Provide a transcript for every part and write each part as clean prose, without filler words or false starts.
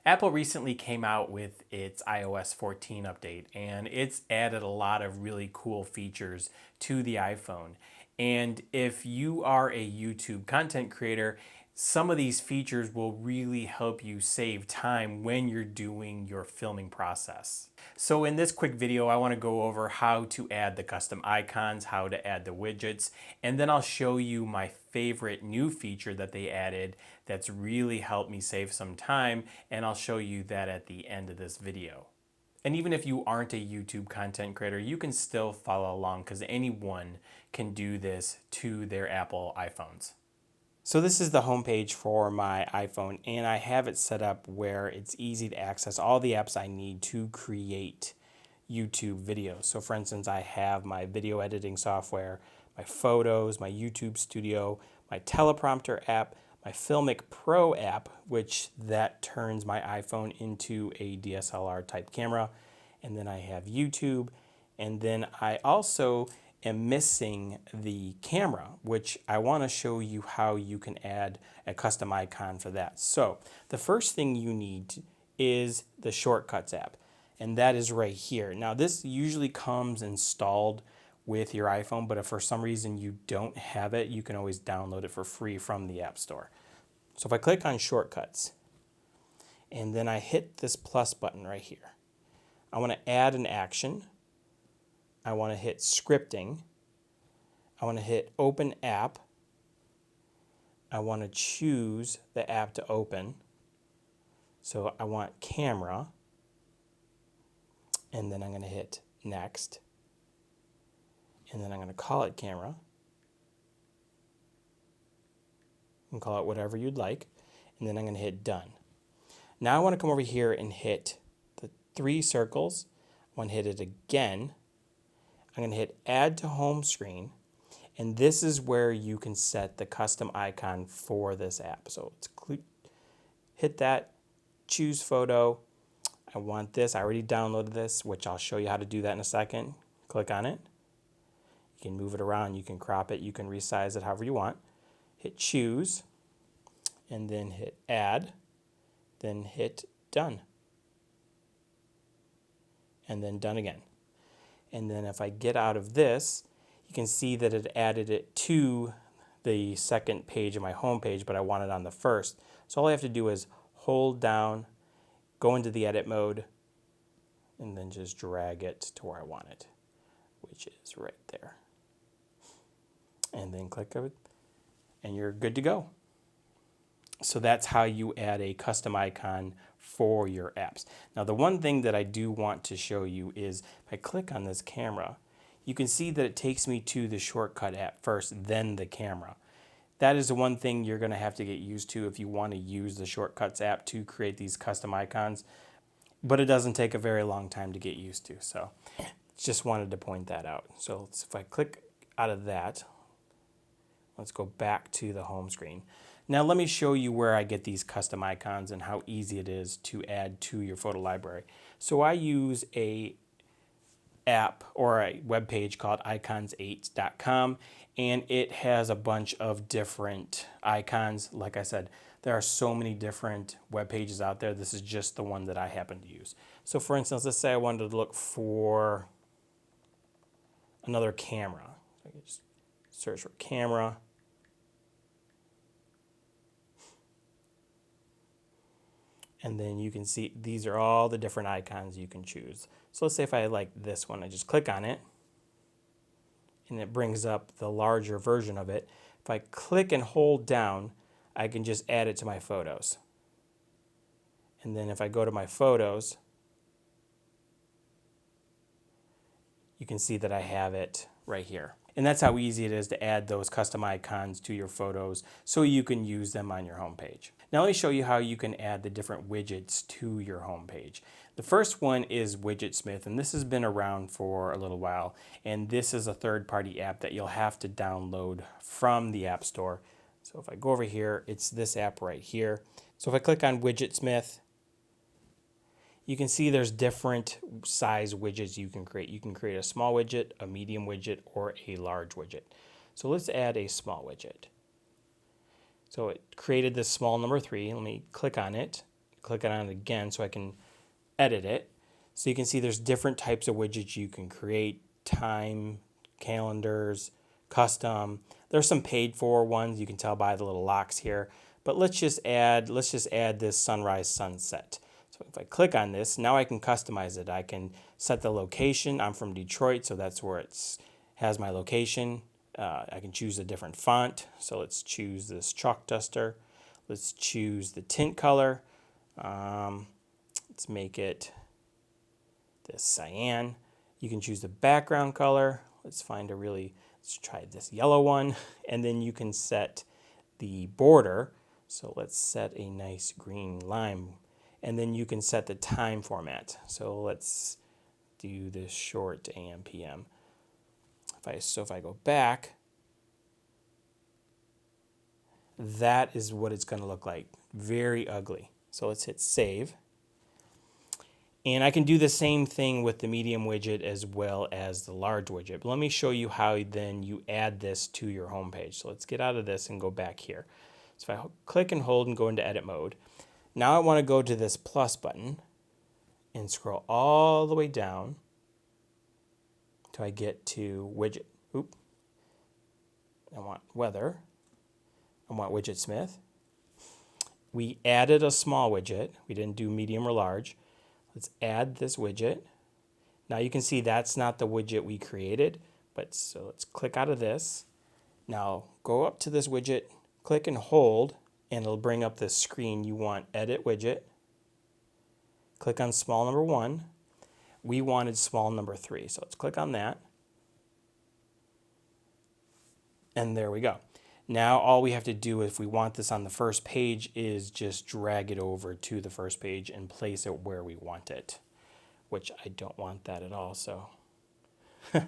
Apple recently came out with its iOS 14 update, and it's added a lot of really cool features to the iPhone. And if you are a YouTube content creator, some of these features will really help you save time when you're doing your filming process. So in this quick video, I want to go over how to add the custom icons, how to add the widgets, and then I'll show you my favorite new feature that they added that's really helped me save some time, and I'll show you that at the end of this video. And even if you aren't a YouTube content creator, you can still follow along because anyone can do this to their Apple iPhones. So this is the homepage for my iPhone, and I have it set up where it's easy to access all the apps I need to create YouTube videos. So for instance, I have my video editing software, my photos, my YouTube Studio, my teleprompter app, my Filmic Pro app, which that turns my iPhone into a DSLR type camera, and then I have YouTube, and then I also am missing the camera, which I want to show you how you can add a custom icon for that. So the first thing you need is the Shortcuts app, and that is right here. Now this usually comes installed with your iPhone, but if for some reason you don't have it, you can always download it for free from the App Store. So if I click on Shortcuts, and then I hit this plus button right here, I want to add an action. I want to hit scripting. I want to hit open app. I want to choose the app to open. So I want camera. And then I'm going to hit next. And then I'm going to call it camera. You can call it whatever you'd like. And then I'm going to hit done. Now I want to come over here and hit the 3 circles. I want to hit it again. I'm going to hit add to home screen, and this is where you can set the custom icon for this app. So let's hit that, choose photo. I want this. I already downloaded this, which I'll show you how to do that in a second. Click on it. You can move it around, you can crop it, you can resize it however you want. Hit choose, and then hit add, then hit done, and then done again. And then if I get out of this, you can see that it added it to the second page of my home page, but I want it on the first. So all I have to do is hold down, go into the edit mode, and then just drag it to where I want it, which is right there. And then click it, and you're good to go. So that's how you add a custom icon for your apps. Now the one thing that I do want to show you is if I click on this camera, you can see that it takes me to the shortcut app first, then the camera. That is the one thing you're going to have to get used to if you want to use the Shortcuts app to create these custom icons, but it doesn't take a very long time to get used to. So just wanted to point that out. So if I click out of that, let's go back to the home screen. Now let me show you where I get these custom icons and how easy it is to add to your photo library. So I use a app or a web page called icons8.com, and it has a bunch of different icons. Like I said, there are so many different web pages out there. This is just the one that I happen to use. So for instance, let's say I wanted to look for another camera. I can just search for camera. And then you can see these are all the different icons you can choose. So let's say if I like this one, I just click on it and it brings up the larger version of it. If I click and hold down, I can just add it to my photos. And then if I go to my photos, you can see that I have it right here. And that's how easy it is to add those custom icons to your photos so you can use them on your homepage. Now let me show you how you can add the different widgets to your homepage. The first one is Widget Smith, and this has been around for a little while. And this is a third-party app that you'll have to download from the App Store. So if I go over here, it's this app right here. So if I click on Widget Smith, you can see there's different size widgets you can create. You can create a small widget, a medium widget, or a large widget. So let's add a small widget. So it created this small number 3. Let me click on it, click on it again so I can edit it. So you can see there's different types of widgets you can create: time, calendars, custom. There's some paid for ones, you can tell by the little locks here. But let's just add this sunrise sunset. So if I click on this, now I can customize it. I can set the location. I'm from Detroit, so that's where it has my location. I can choose a different font. So let's choose this chalk duster. Let's choose the tint color. Let's make it this cyan. You can choose the background color. Let's try this yellow one. And then you can set the border. So let's set a nice green lime. And then you can set the time format. So let's do this short AM PM. If I go back, that is what it's going to look like. Very ugly. So let's hit save. And I can do the same thing with the medium widget as well as the large widget. But let me show you how then you add this to your home page. So let's get out of this and go back here. So if I click and hold and go into edit mode, now I want to go to this plus button and scroll all the way down till I get to widget. I want weather. I want Widget Smith. We added a small widget. We didn't do medium or large. Let's add this widget. Now you can see that's not the widget we created, so let's click out of this. Now go up to this widget, click and hold, and it'll bring up this screen. You want edit widget. Click on small number 1. We wanted small number 3, so let's click on that. And there we go. Now all we have to do if we want this on the first page is just drag it over to the first page and place it where we want it, which I don't want that at all. So, all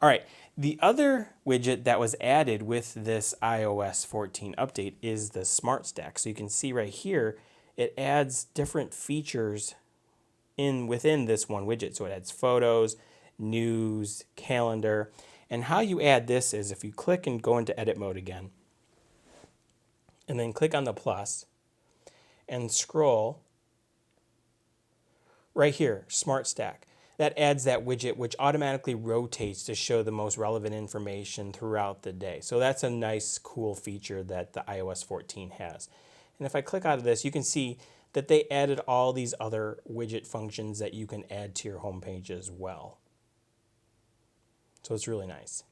right. The other widget that was added with this iOS 14 update is the Smart Stack. So you can see right here, it adds different features within this one widget. So it adds photos, news, calendar. And how you add this is if you click and go into edit mode again, and then click on the plus and scroll right here, Smart Stack. That adds that widget which automatically rotates to show the most relevant information throughout the day. So that's a nice, cool feature that the iOS 14 has. And if I click out of this, you can see that they added all these other widget functions that you can add to your homepage as well. So it's really nice.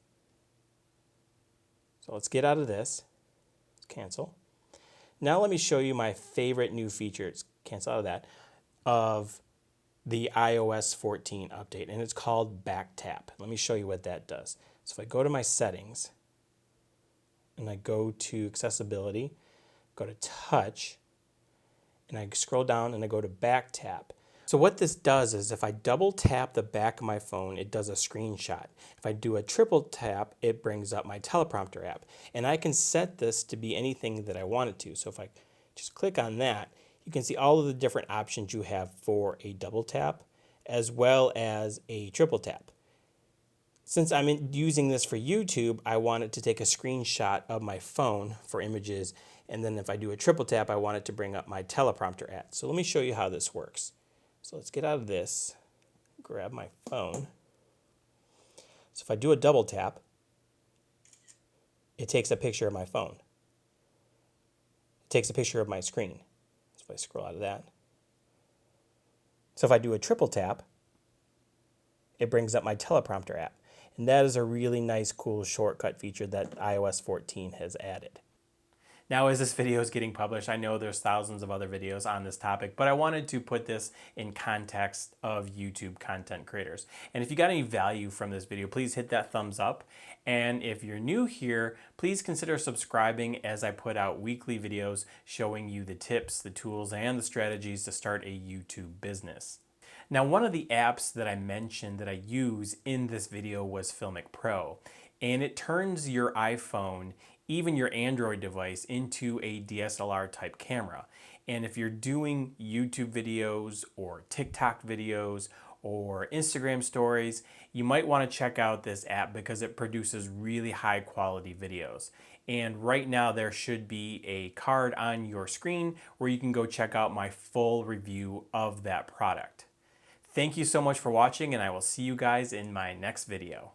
So let's get out of this. Let's cancel. Now let me show you my favorite new features, cancel out of that, of the iOS 14 update, and it's called Back Tap. Let me show you what that does. So if I go to my settings, and I go to accessibility, go to touch, and I scroll down and I go to Back Tap. So what this does is if I double tap the back of my phone, it does a screenshot. If I do a triple tap, it brings up my teleprompter app. And I can set this to be anything that I want it to. So if I just click on that, you can see all of the different options you have for a double tap as well as a triple tap. Since I'm using this for YouTube, I want it to take a screenshot of my phone for images. And then if I do a triple tap, I want it to bring up my teleprompter app. So let me show you how this works. So let's get out of this, grab my phone. So if I do a double tap, it takes a picture of my phone. It takes a picture of my screen. So if I scroll out of that. So if I do a triple tap, it brings up my teleprompter app. And that is a really nice, cool shortcut feature that iOS 14 has added. Now, as this video is getting published, I know there's thousands of other videos on this topic, but I wanted to put this in context of YouTube content creators. And if you got any value from this video, please hit that thumbs up. And if you're new here, please consider subscribing as I put out weekly videos showing you the tips, the tools, and the strategies to start a YouTube business. Now, one of the apps that I mentioned that I use in this video was Filmic Pro, and it turns your iPhone, even your Android device, into a DSLR type camera. And if you're doing YouTube videos or TikTok videos or Instagram stories, you might want to check out this app because it produces really high quality videos. And right now there should be a card on your screen where you can go check out my full review of that product. Thank you so much for watching, and I will see you guys in my next video.